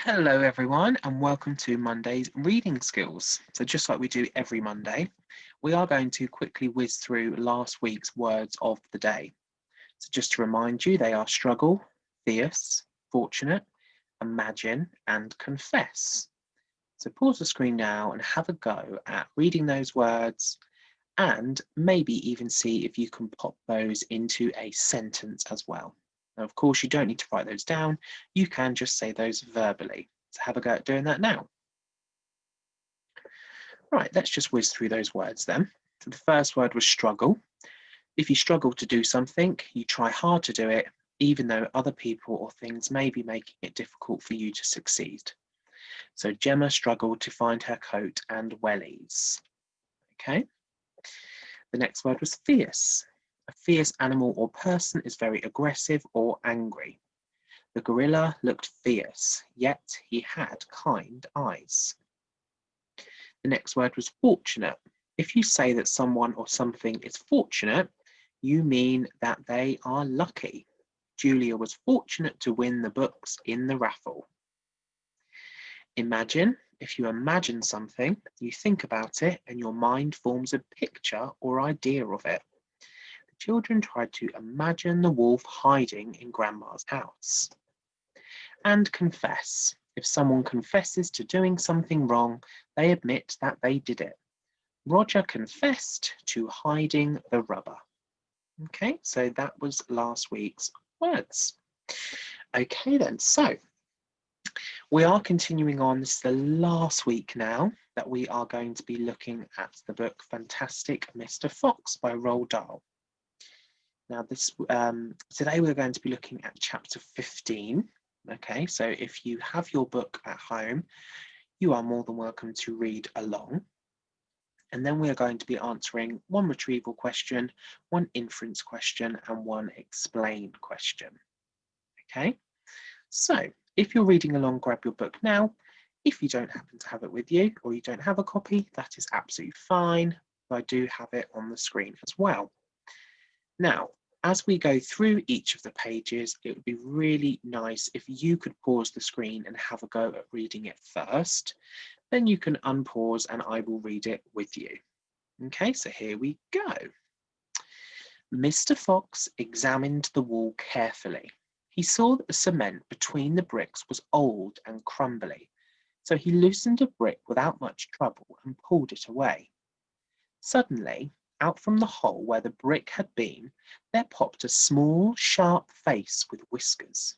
Hello everyone and welcome to Monday's reading skills. So just like we do every Monday, we are going to quickly whiz through last week's words of the day. So just to remind you, they are struggle, fierce, fortunate, imagine and confess. So pause the screen now and have a go at reading those words and maybe even see if you can pop those into a sentence as well. Now, of course, you don't need to write those down. You can just say those verbally. So have a go at doing that now. Right, let's just whiz through those words then. So the first word was struggle. If you struggle to do something, you try hard to do it, even though other people or things may be making it difficult for you to succeed. So Gemma struggled to find her coat and wellies. Okay. The next word was fierce. A fierce animal or person is very aggressive or angry. The gorilla looked fierce, yet he had kind eyes. The next word was fortunate. If you say that someone or something is fortunate, you mean that they are lucky. Julia was fortunate to win the books in the raffle. Imagine. If you imagine something, you think about it and your mind forms a picture or idea of it. The children tried to imagine the wolf hiding in Grandma's house. And confess. If someone confesses to doing something wrong, they admit that they did it. Roger confessed to hiding the rubber. Okay, so that was last week's words. Okay then, so we are continuing on. This is the last week now that we are going to be looking at the book Fantastic Mr. Fox by Roald Dahl. Now, today we're going to be looking at chapter 15. Okay, so if you have your book at home, you are more than welcome to read along. And then we are going to be answering one retrieval question, one inference question, and one explain question. Okay, so if you're reading along, grab your book now. If you don't happen to have it with you or you don't have a copy, that is absolutely fine. I do have it on the screen as well. Now, as we go through each of the pages, it would be really nice if you could pause the screen and have a go at reading it first. Then you can unpause and I will read it with you. Okay, so here we go. Mr. Fox examined the wall carefully. He saw that the cement between the bricks was old and crumbly, so he loosened a brick without much trouble and pulled it away. Suddenly, out from the hole where the brick had been, there popped a small, sharp face with whiskers.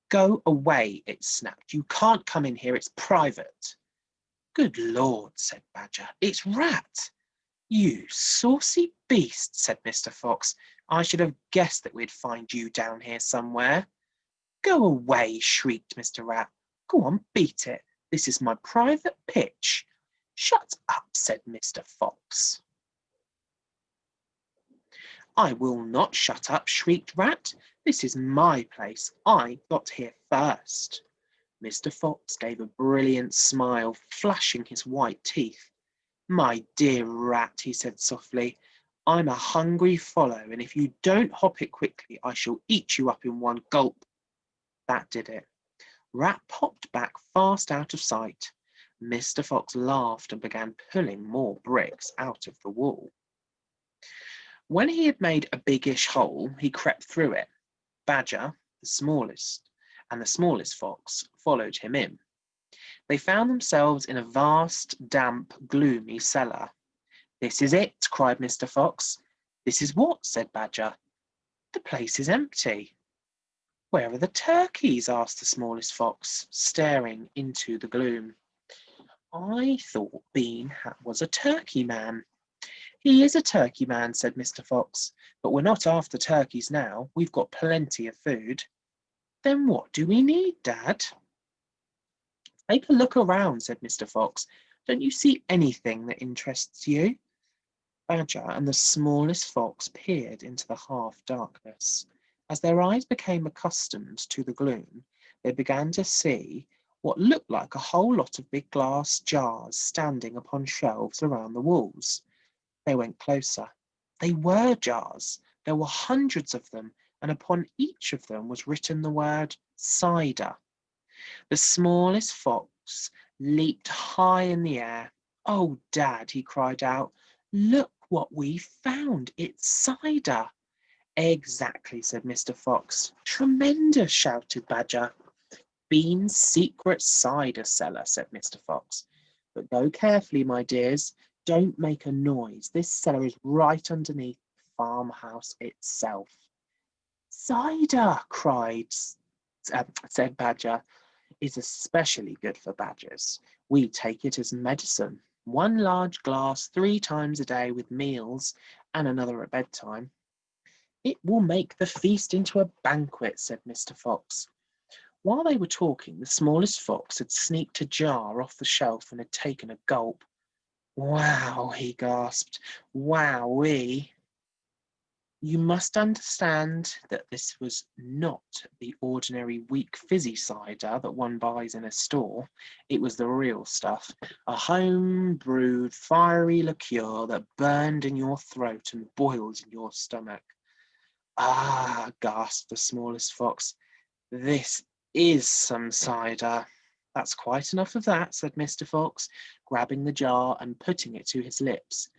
Go away, it snapped. You can't come in here, it's private. Good Lord, said Badger, it's Rat. You saucy beast, said Mr. Fox. I should have guessed that we'd find you down here somewhere. Go away, shrieked Mr. Rat. Go on, beat it. This is my private pitch. Shut up, said Mr. Fox. I will not shut up, shrieked Rat. This is my place. I got here first. Mr. Fox gave a brilliant smile, flashing his white teeth. My dear Rat, he said softly, I'm a hungry fellow, and if you don't hop it quickly, I shall eat you up in one gulp. That did it. Rat popped back fast out of sight. Mr. Fox laughed and began pulling more bricks out of the wall. When he had made a biggish hole, he crept through it. Badger, the smallest fox, followed him in. They found themselves in a vast, damp, gloomy cellar. This is it, cried Mr. Fox. This is what? Said Badger. The place is empty. Where are the turkeys? Asked the smallest fox, staring into the gloom. I thought Bean was a turkey man. He is a turkey man, said Mr. Fox, but we're not after turkeys now. We've got plenty of food. Then what do we need, Dad? Take a look around, said Mr. Fox. Don't you see anything that interests you? Badger and the smallest fox peered into the half-darkness. As their eyes became accustomed to the gloom, they began to see what looked like a whole lot of big glass jars standing upon shelves around the walls. They went closer. They were jars. There were hundreds of them, and upon each of them was written the word cider. The smallest fox leaped high in the air. "Oh, Dad," he cried out, "look what we found. It's cider." "Exactly," said Mr. Fox. "Tremendous," shouted Badger. "Bean's secret cider cellar," said Mr. Fox. "But go carefully, my dears. Don't make a noise. This cellar is right underneath the farmhouse itself." "Cider," said Badger, "is especially good for badgers. We take it as medicine. One large glass 3 times a day with meals, and another at bedtime." "It will make the feast into a banquet," said Mr. Fox. While they were talking, the smallest fox had sneaked a jar off the shelf and had taken a gulp. "Wow," he gasped. "Wowee." You must understand that this was not the ordinary weak fizzy cider that one buys in a store. It was the real stuff, a home-brewed fiery liqueur that burned in your throat and boiled in your stomach. "Ah," gasped the smallest fox, "this is some cider." "That's quite enough of that," said Mr. Fox, grabbing the jar and putting it to his lips.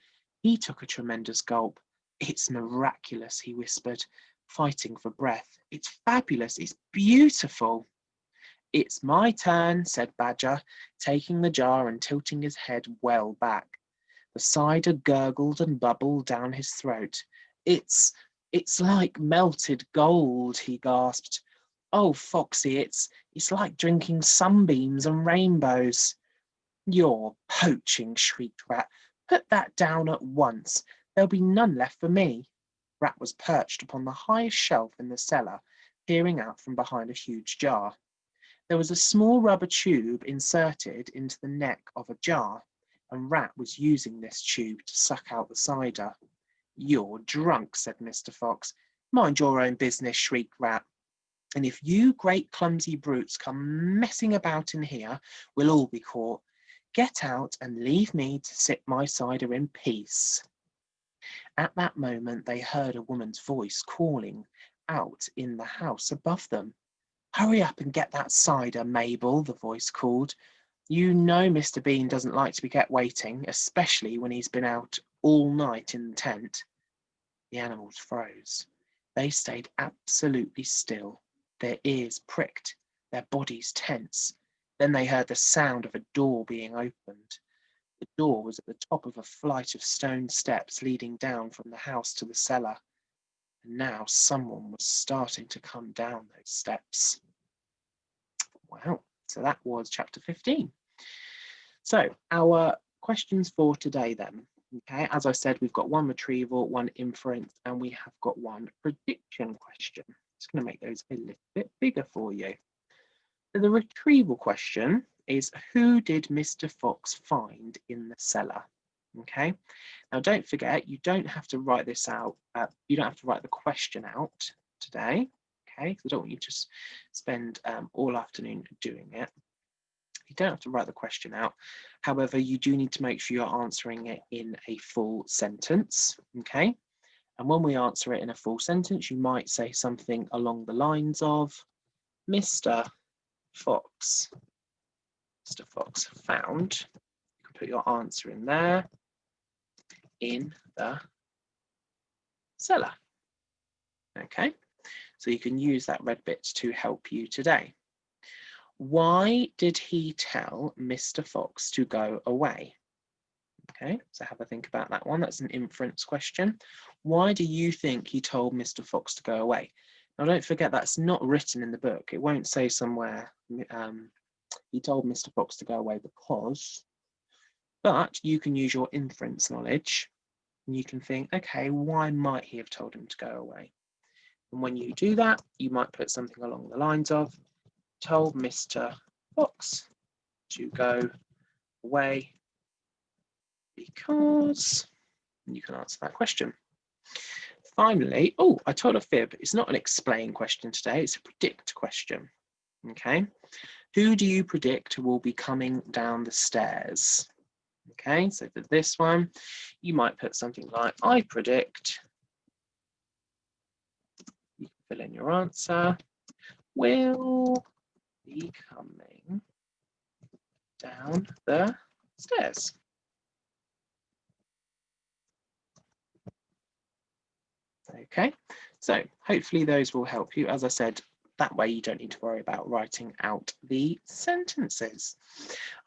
He took a tremendous gulp. "It's miraculous," he whispered, fighting for breath. "It's fabulous. It's beautiful." "It's my turn," said Badger, taking the jar and tilting his head well back. The cider gurgled and bubbled down his throat. It's like melted gold," he gasped. "Oh, Foxy, it's like drinking sunbeams and rainbows." "You're poaching," shrieked Rat. "Put that down at once. There'll be none left for me." Rat was perched upon the highest shelf in the cellar, peering out from behind a huge jar. There was a small rubber tube inserted into the neck of a jar, and Rat was using this tube to suck out the cider. "You're drunk," said Mr. Fox. "Mind your own business," shrieked Rat. "And if you great clumsy brutes come messing about in here, we'll all be caught. Get out and leave me to sip my cider in peace." At that moment they heard a woman's voice calling out in the house above them. "Hurry up and get that cider, Mabel," the voice called. "You know Mr. Bean doesn't like to be kept waiting, especially when he's been out all night in the tent." The animals froze. They stayed absolutely still. Their ears pricked, their bodies tense. Then they heard the sound of a door being opened. The door was at the top of a flight of stone steps leading down from the house to the cellar. And now someone was starting to come down those steps. Wow, so that was chapter 15. So our questions for today then. Okay, as I said, we've got one retrieval, one inference, and we have got one prediction question. Just going to make those a little bit bigger for you. So the retrieval question is, who did Mr. Fox find in the cellar? Okay, now don't forget, you don't have to write this out. You don't have to write the question out today. Okay, because I don't want you to spend all afternoon doing it. You don't have to write the question out. However, you do need to make sure you're answering it in a full sentence. Okay, and when we answer it in a full sentence, you might say something along the lines of, Mr. Fox found, you can put your answer in there, in the cellar. Okay, so you can use that red bit to help you today. Why did he tell Mr. Fox to go away? Okay, so have a think about that one. That's an inference question. Why do you think he told Mr. Fox to go away? Now, don't forget, that's not written in the book. It won't say somewhere he told Mr. Fox to go away because, but you can use your inference knowledge and you can think, okay, why might he have told him to go away? And when you do that, you might put something along the lines of, told Mr. Fox to go away because, and you can answer that question. Finally, oh, I told a fib. It's not an explain question today, it's a predict question. Okay, who do you predict will be coming down the stairs? Okay, so for this one, you might put something like, I predict, you can fill in your answer, will be coming down the stairs. Okay, so hopefully those will help you. As I said, that way you don't need to worry about writing out the sentences.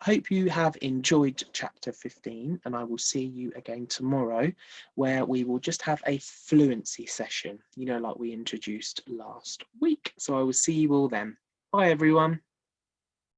I hope you have enjoyed chapter 15, and I will see you again tomorrow, where we will just have a fluency session, like we introduced last week. So I will see you all then. Bye, everyone.